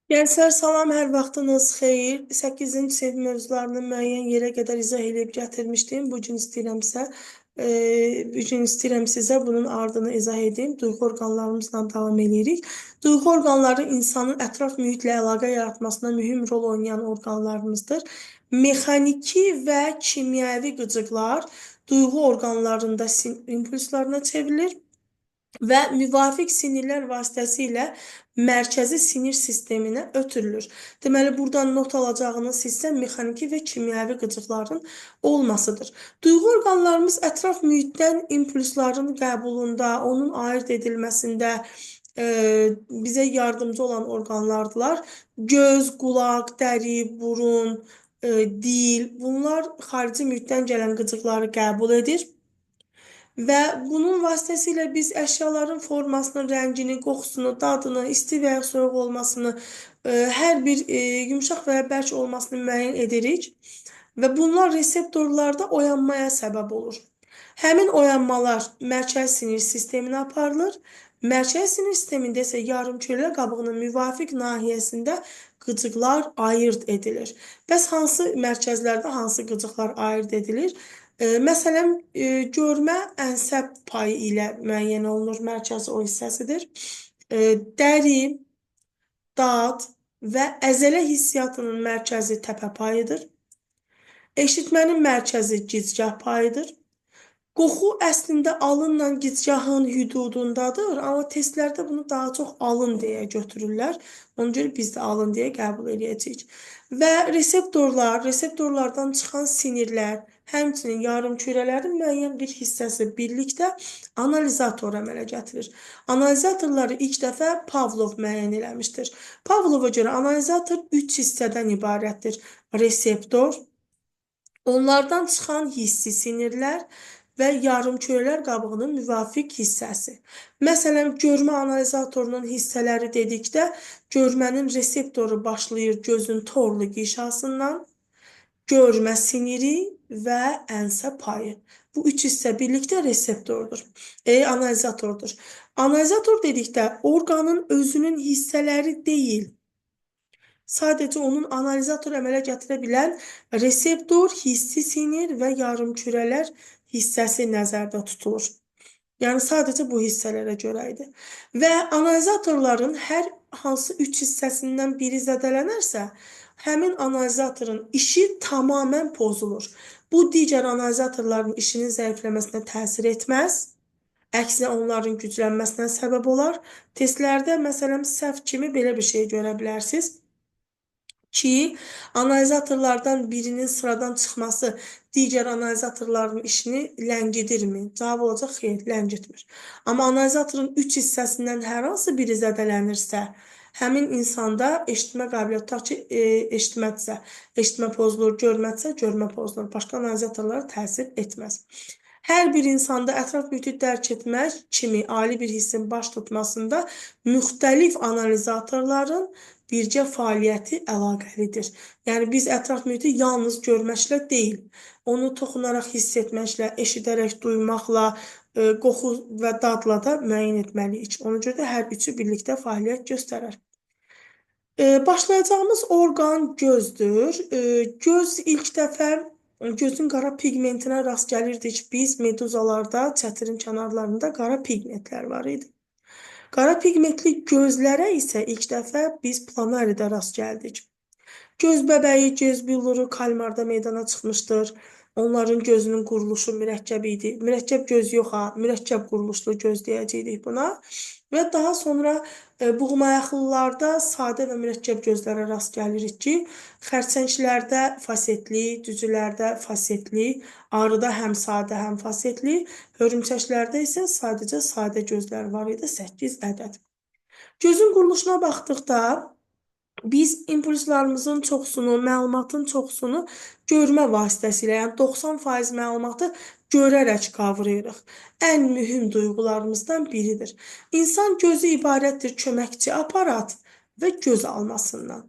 Gənclər salam, hər vaxtınız xeyir. 8-ci sinif mövzularını müəyyən yerə qədər izah edib gətirmişdim. Bu gün istəyirəm sizə bunun ardını izah edeyim. Duyğu orqanlarımızla davam edirik. Duyğu orqanları insanın ətraf mühitlə əlaqə yaratmasına mühüm rol oynayan orqanlarımızdır. Mexaniki və kimyəvi qıcıqlar duyğu orqanlarında impulslarına çevrilir və müvafiq sinirlər vasitəsilə mərkəzi sinir sisteminə ötürülür. Deməli, buradan not alacağınız hissə mexaniki və kimyəvi qıcıqların olmasıdır. Duyğu orqanlarımız ətraf mühitdən impulsların qəbulunda, onun ayırt edilməsində bizə yardımcı olan orqanlardılar. Göz, qulaq, dəri, burun, dil, bunlar xarici mühitdən gələn qıcıqları qəbul edir. Və bunun vasitəsilə biz əşyaların formasını, rəngini, qoxusunu, dadını, isti və ya soyuq olmasını, hər bir yumşaq və ya bərk olmasını müəyyən edirik və bunlar reseptorlarda oyanmaya səbəb olur. Həmin oyanmalar mərkəzi sinir sisteminə aparılır. Mərkəzi sinir sistemində isə yarımkürə qabığının müvafiq nahiyəsində qıcıqlar ayırd edilir. Bəs hansı mərkəzlərdə hansı qıcıqlar ayırd edilir? Məsələn, görmə ənsəb payı ilə müəyyən olunur, mərkəzi o hissəsidir. Dəri, dad və əzələ hissiyatının mərkəzi təpə payıdır. Eşitmənin mərkəzi gicgah payıdır. Qoxu əslində alınla gicgahın hüdudundadır, amma testlərdə bunu daha çox alın deyə götürürlər. Ona görə biz də alın deyə qəbul edəcəyik. Və reseptorlardan çıxan sinirlər, həmçinin yarımkürələrin müəyyən bir hissəsi birlikdə analizator əmələ gətirir. Analizatorları ilk dəfə Pavlov müəyyən eləmişdir. Pavlova görə analizator 3 hissədən ibarətdir. Reseptor, onlardan çıxan hissi sinirlər və yarımkürələr qabığının müvafiq hissəsi. Məsələn, görmə analizatorunun hissələri dedikdə, görmənin reseptoru başlayır gözün torlu qişasından, görmə siniri və ənsə payı. Bu üç hissə birlikdə reseptordur, analizatordur. Analizator dedikdə orqanın özünün hissələri deyil, sadəcə onun analizator əmələ gətirə bilən reseptor, hissi sinir və yarımkürələr hissəsi nəzərdə tutulur. Yəni, sadəcə bu hissələrə görə idi. Və analizatorların hər hansı 3 hissəsindən biri zədələnərsə, həmin analizatorun işi tamamən pozulur. Bu, digər analizatorların işinin zəifləməsinə təsir etməz, əksinə onların güclənməsinə səbəb olar. Testlərdə, məsələn, səhv kimi belə bir şey görə bilərsiniz ki, analizatorlardan birinin sıradan çıxması digər analizatorların işini ləngidirmi? Cavab olacaq, xeyr, ləngitmir. Amma analizatorun 3 hissəsindən hər hansı biri zədələnirsə, həmin insanda eşitmə qabiliyyəti, tutaq ki, eşitmədirsə, eşitmə pozulur, görmədirsə, görmə pozulur. Başqa analizatorlara təsir etməz. Hər bir insanda ətraf mühiti dərk etmək kimi ali bir hissin baş tutmasında müxtəlif analizatorların birgə fəaliyyəti əlaqəlidir. Yəni, biz ətraf mühiti yalnız görməklə deyil, onu toxunaraq hiss etməklə, eşidərək duymaqla, qoxu və dadla da müəyyən etməliyik. Ona görə də hər üçü birlikdə fəaliyyət göstərər. Başlayacağımız orqan gözdür. Göz ilk dəfə gözün qara pigmentinə rast gəlirdik. Biz meduzalarda, çətirin kənarlarında qara pigmentlər var idi. Qara pigmentli gözlərə isə ilk dəfə biz Planaridə rast gəldik. Göz bəbəyi, göz billuru kalmarda meydana çıxmışdır. Onların gözünün quruluşu mürəkkəb idi. Mürəkkəb göz yox ha, mürəkkəb quruluşlu göz deyəcəkdik buna. Və daha sonra buğumayaqlılarda sadə və mürəkkəb gözlərə rast gəlirik ki, xərçənglərdə fasetli, cücülərdə fasetli, arıda həm sadə, həm fasetli, hörümçəklərdə isə sadəcə sadə gözlər var idi, 8 ədəd. Gözün quruluşuna baxdıqda, biz impulslarımızın çoxsunu, məlumatın çoxsunu görmə vasitəsilə, yəni 90% məlumatı görərək qavrayırıq. Ən mühüm duyğularımızdan biridir. İnsan gözü ibarətdir köməkçi aparat və göz almasından.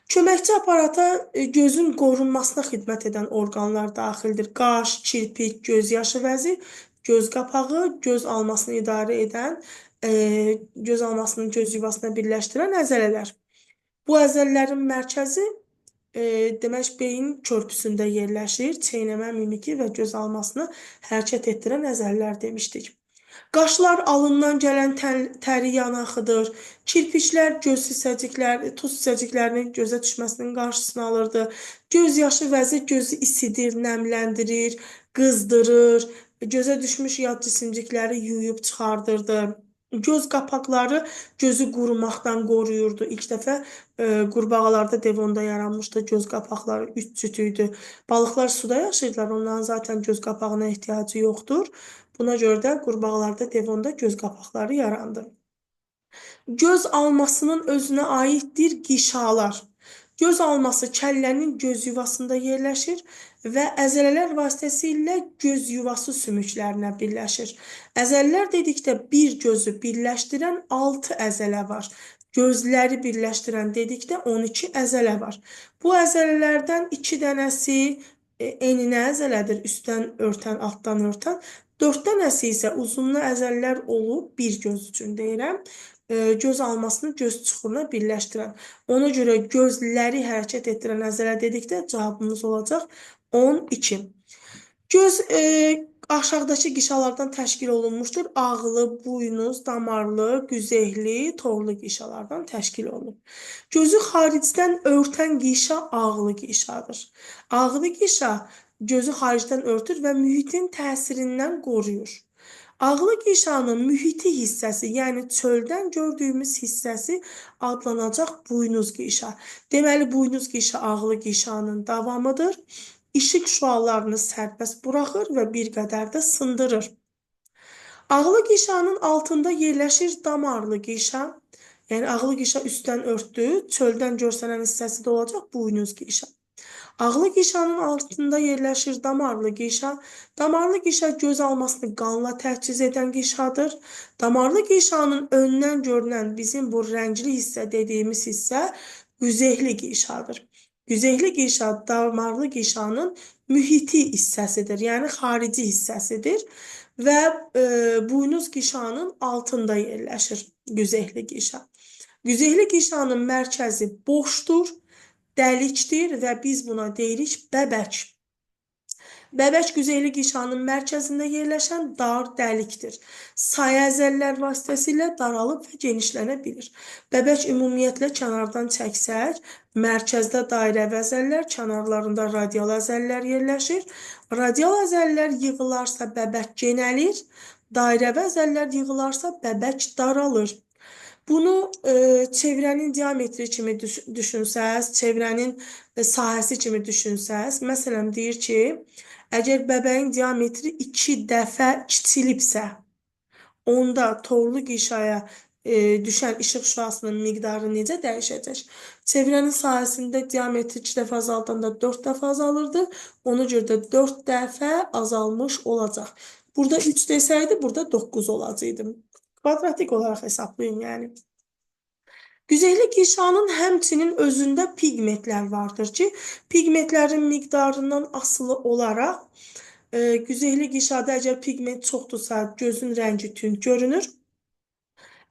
Köməkçi aparata gözün qorunmasına xidmət edən orqanlar daxildir. Qaş, kirpik, göz yaşı vəzi, göz qapağı, göz almasını idarə edən, göz almasını göz yuvasına birləşdirən əzələlər. Bu əzələlərin mərkəzi demək beyin körpüsündə yerləşir. Çeynəmə, mimiki və göz almasını hərəkət etdirən əzələlər demişdik. Qaşlar alından gələn təri yanaqıdır. Kirpiklər göz tuz hissəciklərinin gözə düşməsinin qarşısını alırdı. Göz yaşı vəzi gözü isidir, nəmləndirir, qızdırır. Gözə düşmüş yad cisimcikləri yuyub çıxardırdı. Göz qapaqları gözü qurumaqdan qoruyurdu. İlk dəfə qurbağalarda Devonda yaranmışdı göz qapaqları, üç cütüydü. Balıqlar suda yaşayırlar, onların zaten göz qapağına ehtiyacı yoxdur. Buna görə də qurbağalarda Devonda göz qapaqları yarandı. Göz almasının özünə aiddir qişalar. Göz alması kəllənin göz yuvasında yerləşir və əzələlər vasitəsilə göz yuvası sümüklərinə birləşir. Əzələlər dedikdə bir gözü birləşdirən 6 əzələ var. Gözləri birləşdirən dedikdə 12 əzələ var. Bu əzələlərdən 2 dənəsi eninə əzələdir, üstdən örtən, altdan örtən. 4 dənəsi isə uzunlu əzələlər olub, bir göz üçün deyirəm, göz almasını göz çuxuruna birləşdirən. Ona görə gözləri hərəkət etdirən əzələ dedikdə cavabımız olacaq 12. Göz aşağıdakı qişalardan təşkil olunmuşdur. Ağlı, buynuz, damarlı, güzehli, torlu qişalardan təşkil olunur. Gözü xaricdən örtən qişa ağlı qişadır. Ağlı qişa gözü xaricdən örtür və mühitin təsirindən qoruyur. Ağlı qişanın mühiti hissəsi, yəni çöldən gördüyümüz hissəsi adlanacaq buynuz qişa. Deməli, buynuz qişa ağlı qişanın davamıdır. İşıq şüalarını sərbəst buraxır və bir qədər də sındırır. Ağlı qişanın altında yerləşir damarlı qişa. Yəni, ağlı qişa üstdən örtdü, çöldən görsənən hissəsi də olacaq buynuz qişa. Ağlı qişanın altında yerləşir damarlı qişa. Damarlı qişa göz almasını qanla təchiz edən qişadır. Damarlı qişanın öndən görünən bizim bu rəngli hissə dediyimiz hissə güzehli qişadır. Güzehli qişa damarlı qişanın mühiti hissəsidir, yəni xarici hissəsidir və buynuz qişanın altında yerləşir güzehli qişa. Güzehli qişanın mərkəzi boşdur, dəlikdir və biz buna deyirik bəbək. Bəbək güzehli qişanın mərkəzində yerləşən dar dəlikdir. Sayə əzəllər vasitəsilə daralıb və genişlənə bilir. Bəbək ümumiyyətlə kənardan çəksək, mərkəzdə dairəvi əzəllər, kənarlarında radial əzəllər yerləşir. Radial əzəllər yığılarsa bəbək genəlir, dairəvi əzəllər yığılarsa bəbək daralır. Bunu çevrənin diametri kimi düşünsəz, çevrənin sahəsi kimi düşünsəz, məsələn, deyir ki, əgər bəbəyin diametri 2 dəfə kiçilibsə, onda torlu qişaya düşən işıq şüasının miqdarı necə dəyişəcək? Çevrənin sahəsində diametri 2 dəfə azaldanda 4 dəfə azalırdı, ona görə də 4 dəfə azalmış olacaq. Burada 3 desəydi, burada 9 olacaqdı. Kvadratik olaraq hesablayın, yəni. Güzehli qişanın həmçinin özündə pigmentlər vardır ki, pigmentlərin miqdarından asılı olaraq güzehli qişada əgər pigment çoxdursa, gözün rəngi tünd görünür.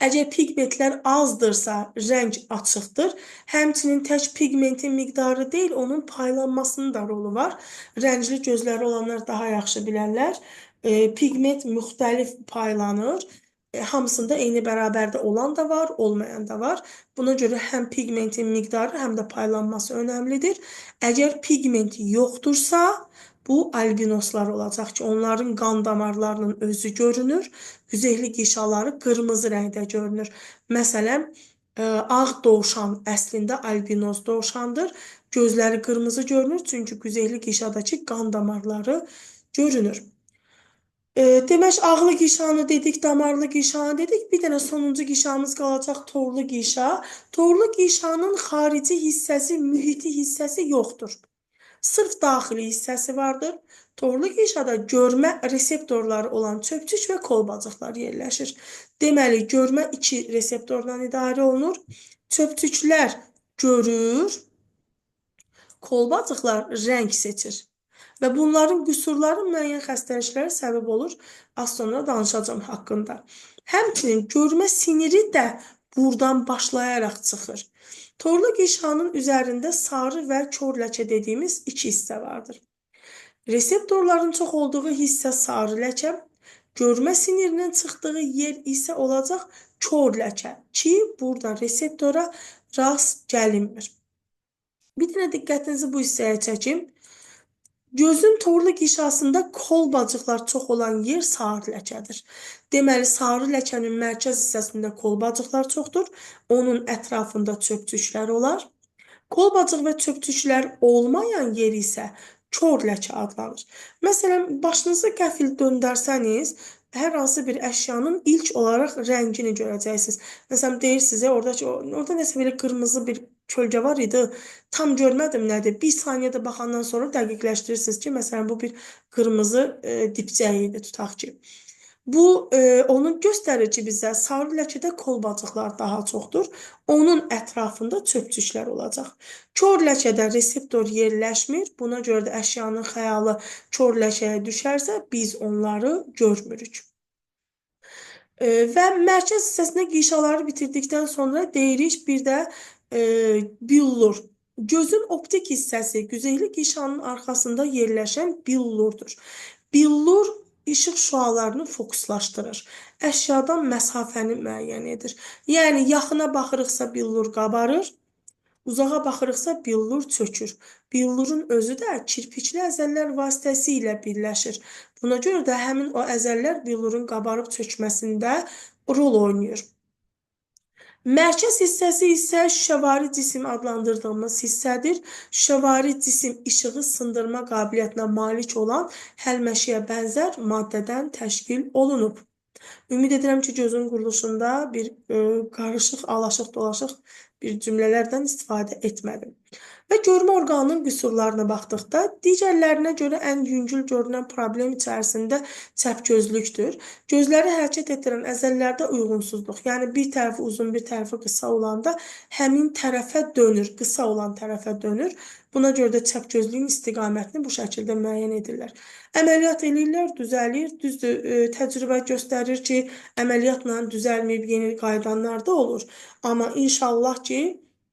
Əgər pigmentlər azdırsa, rəng açıqdır. Həmçinin tək pigmentin miqdarı deyil, onun paylanmasının da rolu var. Rəngli gözləri olanlar daha yaxşı bilərlər. Pigment müxtəlif paylanır. Hamısında eyni bərabərdə olan da var, olmayan da var. Buna görə həm pigmentin miqdarı, həm də paylanması önəmlidir. Əgər pigment yoxdursa, bu albinoslar olacaq ki, onların qan damarlarının özü görünür. Güzehli qişaları qırmızı rəngdə görünür. Məsələn, ağ dovşan əslində albinos dovşandır. Gözləri qırmızı görünür, çünki güzehli qişadakı qan damarları görünür. Demək, ağlı qişanı dedik, damarlı qişanı dedik. Bir dənə sonuncu qişamız qalacaq torlu qişa. Torlu qişanın xarici hissəsi, mühiti hissəsi yoxdur. Sırf daxili hissəsi vardır. Torlu qişada görmə reseptorları olan çöpçük və kolbacıqlar yerləşir. Deməli, görmə 2 reseptordan idarə olunur. Çöpçüklər görür, kolbacıqlar rəng seçir. Və bunların qüsurları müəyyən xəstəliklərə səbəb olur. Az sonra danışacağım haqqında. Həmçinin görmə siniri də buradan başlayaraq çıxır. Torlu gişanın üzerinde sarı ve kör ləkə dediğimiz iki hisse vardır. Reseptorların çox olduğu hissə sarı ləkə, görmə sinirinin çıxdığı yer isə olacaq kör ləkə ki, burada reseptora rast gəlinmir. Bir dənə diqqətinizi bu hissəyə çəkim. Gözün torlu qişasında kolbacıqlar çox olan yer sarı ləkədir. Deməli, sarı ləkənin mərkəz hissəsində kolbacıqlar çoxdur. Onun ətrafında çöpçüklər olar. Kolbacıq və çöpçüklər olmayan yer isə kör ləkə adlanır. Məsələn, başınızı qəfil döndərsəniz, hər hansı bir əşyanın ilk olaraq rəngini görəcəksiniz. Məsələn, deyir sizə orada nəsə belə qırmızı bir kölgə var idi. Tam görmədim nədir. Bir saniyədə baxandan sonra dəqiqləşdirirsiniz ki, məsələn, bu bir qırmızı dipçək idi, tutaq ki. Bu onu göstərir ki, bizə sarı ləkədə kolbacıqlar daha çoxdur. Onun ətrafında çöpçüklər olacaq. Kör ləkədə reseptor yerləşmir. Buna görə də əşyanın xəyalı kör ləkəyə düşərsə, biz onları görmürük. Və mərkəz hissəsinə qişaları bitirdikdən sonra deyirik bir də billur. Gözün optik hissəsi güzeyli qişanın arxasında yerləşən billurdur. Billur işıq şüalarını fokuslaşdırır. Əşyadan məsafəni müəyyən edir. Yəni yaxına baxırıqsa billur qabarır, uzağa baxırıqsa billur çökür. Billurun özü də kirpikli əzəllər vasitəsilə birləşir. Buna görə də həmin o əzəllər billurun qabarıb çökməsində rol oynayır. Mərkəz hissəsi isə şüşəvari cisim adlandırdığımız hissədir. Şüşəvari cisim işığı sındırma qabiliyyətinə malik olan həlməşiyə bənzər maddədən təşkil olunub. Ümid edirəm ki, gözün quruluşunda bir qarışıq, alaşıq, dolaşıq bir cümlələrdən istifadə etmədim. Və görmə orqanının qüsurlarına baxdıqda, digərlərinə görə ən yüngül görünən problem içərisində çəpgözlükdür. Gözləri hərəkət etdirən əzəllərdə uyğunsuzluq, yəni bir tərəfi uzun, bir tərəfi qısa olanda həmin tərəfə dönür, qısa olan tərəfə dönür. Buna görə də çəpgözlüyün istiqamətini bu şəkildə müəyyən edirlər. Əməliyyat eləyirlər, düzəlir. Düzdür, təcrübə göstərir ki, əməliyyatla düzəlməyib yeni qayıdanlar da olur. Amma inşallah ki,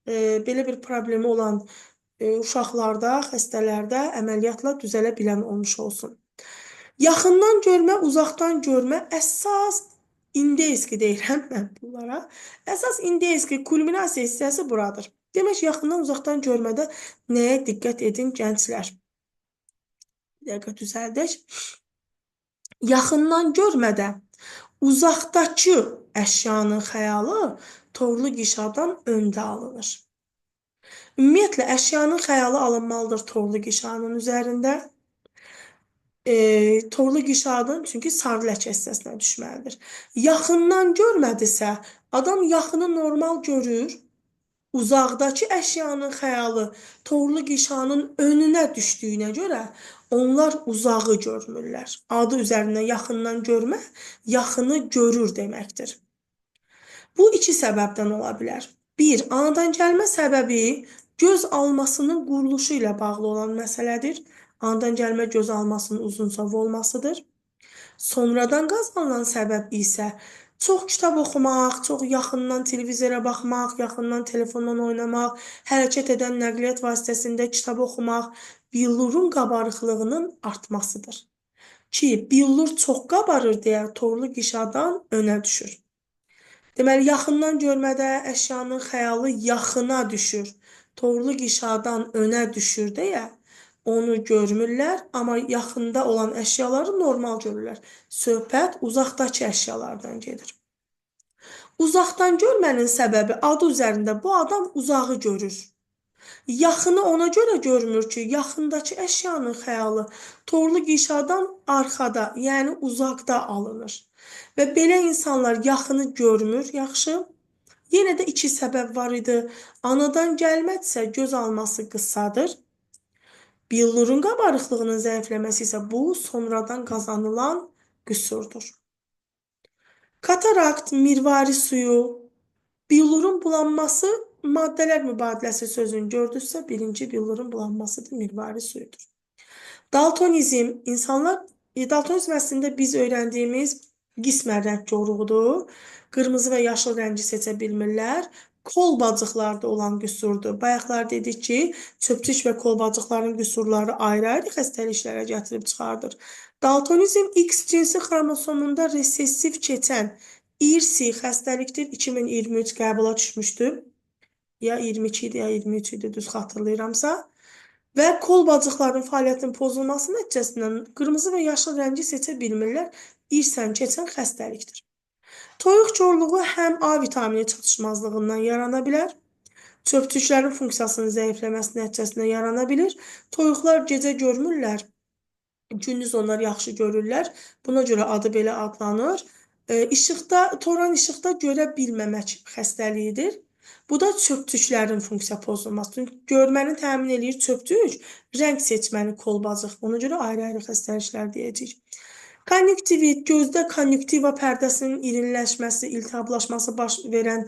belə bir problemi olan uşaqlarda, xəstələrdə əməliyyatla düzələ bilən olmuş olsun. Yaxından görmə, uzaqdan görmə əsas indeyski deyirəm mən bunlara. Əsas indeyski kulminasiya hissəsi buradır. Demək, yaxından uzaqdan görmədə nəyə diqqət edin gənclər? Bir dəqiqə düzəldək. Yaxından görmədə uzaqdakı əşyanın xəyalı torlu qişadan öndə alınır. Ümumiyyətlə, əşyanın xəyalı alınmalıdır torlu qişanın üzərində. Torlu qişanın çünki sarı ləkə hissəsinə düşməlidir. Yaxından görmədisə, adam yaxını normal görür, uzaqdakı əşyanın xəyalı torlu qişanın önünə düşdüyünə görə onlar uzağı görmürlər. Adı üzərindən yaxından görmə, yaxını görür deməkdir. Bu iki səbəbdən ola bilər. Bir, anadan gəlmə səbəbi göz almasının quruluşu ilə bağlı olan məsələdir. Anadan gəlmə göz almasının uzunsov olmasıdır. Sonradan qazanılan səbəb isə çox kitab oxumaq, çox yaxından televizora baxmaq, yaxından telefondan oynamaq, hərəkət edən nəqliyyat vasitəsində kitab oxumaq, billurun qabarıqlığının artmasıdır. Ki, billur çox qabarır deyə torlu qişadan önə düşür. Deməli, yaxından görmədə əşyanın xəyalı yaxına düşür. Torlu qişadan önə düşür deyə onu görmürlər, amma yaxında olan əşyaları normal görürlər. Söhbət uzaqdakı əşyalardan gedir. Uzaqdan görmənin səbəbi adı üzərində bu adam uzağı görür. Yaxını ona görə görmür ki, yaxındakı əşyanın xəyalı torlu qişadan arxada, yəni uzaqda alınır. Və belə insanlar yaxını görmür yaxşı. Yenə də iki səbəb var idi. Anadan gəlmədsə göz alması qısadır. Billurun qabarıqlığının zəifləməsi isə bu sonradan qazanılan qüsurdur. Katarakt, mirvari suyu, billurun bulanması maddələr mübadiləsi sözünü gördünüzsə, birinci billurun bulanmasıdır, mirvari suyudur. Daltonizm, daltonizm əslində biz öyrəndiyimiz qismən rəng coruğudur. Qırmızı və yaşıl rəngi seçə bilmirlər. kolbacıqlarda olan qüsurdur. Bayaqlar dedik ki, çöpçük və kolbacıqların qüsurları ayrı-ayrı xəstəliklərə gətirib çıxardır. Daltonizm X cinsi xromosomunda resessiv keçən irsi xəstəlikdir. 2023 qəbula düşmüşdü. Ya 22 idi, ya 23 idi, düz xatırlayıramsa. Və kolbacıqların fəaliyyətinin pozulması nəticəsindən qırmızı və yaşıl rəngi seçə bilmirlər. İrsən keçən xəstəlikdir. Toyuq korluğu həm A vitamini çatışmazlığından yarana bilər, çöpçüklərin funksiyasının zəifləməsi nəticəsində yarana bilir. Toyuqlar gecə görmürlər, gündüz onlar yaxşı görürlər. Buna görə adı belə adlanır. Toran işıqda görə bilməmək xəstəliyidir. Bu da çöpçüklərin funksiya pozulması. Çünki görməni təmin eləyir çöpçük, rəng seçməni kolbacıq. Ona görə ayrı-ayrı xəstəliklər deyəcəyik. Konjüktivit, gözdə konjüktiva pərdəsinin irinləşməsi, iltihablaşması baş verən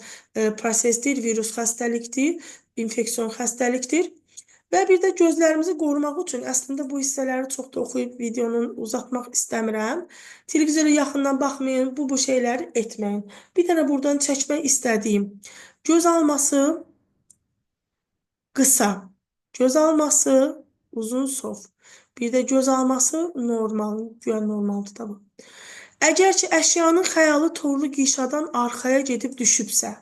prosesdir, virus xəstəlikdir, infeksion xəstəlikdir. Və bir də gözlərimizi qorumaq üçün əslində bu hissələri çox da oxuyub videonu uzatmaq istəmirəm. Televizora yaxından baxmayın, bu şeyləri etməyin. Bir dənə buradan çəkmək istədiyim. Göz alması qısa, göz alması uzun sov. Bir də göz alması normal, güya normaldır da bu. Əgər ki, əşyanın xəyalı torlu qişadan arxaya gedib düşübsə,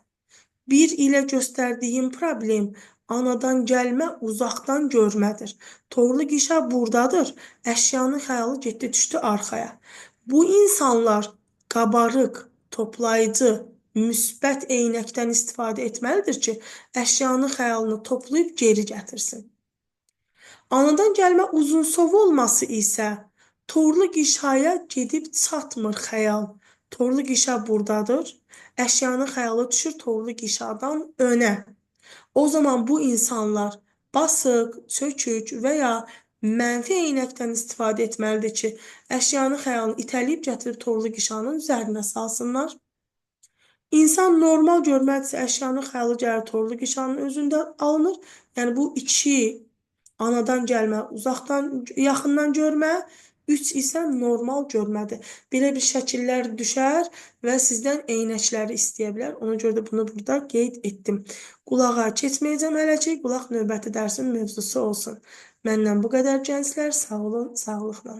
bir ilə göstərdiyim problem anadan gəlmə uzaqdan görmədir. Torlu qişa buradadır, əşyanın xəyalı getdi düşdü arxaya. Bu insanlar qabarıq, toplayıcı, müsbət eynəkdən istifadə etməlidir ki, əşyanın xəyalını toplayıb geri gətirsin. Anadan gəlmə uzunsov olması isə torlu qişaya gedib çatmır xəyal. Torlu qişa buradadır, əşyanın xəyalı düşür torlu qişadan önə. O zaman bu insanlar basıq, çökük və ya mənfi eynəkdən istifadə etməlidir ki, əşyanın xəyalını itələyib gətirib torlu qişanın üzərinə salsınlar. İnsan normal görməlidirsə, əşyanın xəyalı gəlir torlu qişanın özündə alınır. Yəni bu 2 anadan gəlmə, uzaqdan, yaxından görmə, 3 isə normal görmədir. Belə bir şəkillər düşər və sizdən eynəkləri istəyə bilər. Ona görə də bunu burada qeyd etdim. Qulağa keçməyəcəm hələ ki, qulaq növbəti dərsin mövzusu olsun. Məndən bu qədər gənclər, sağ olun, sağlıqla.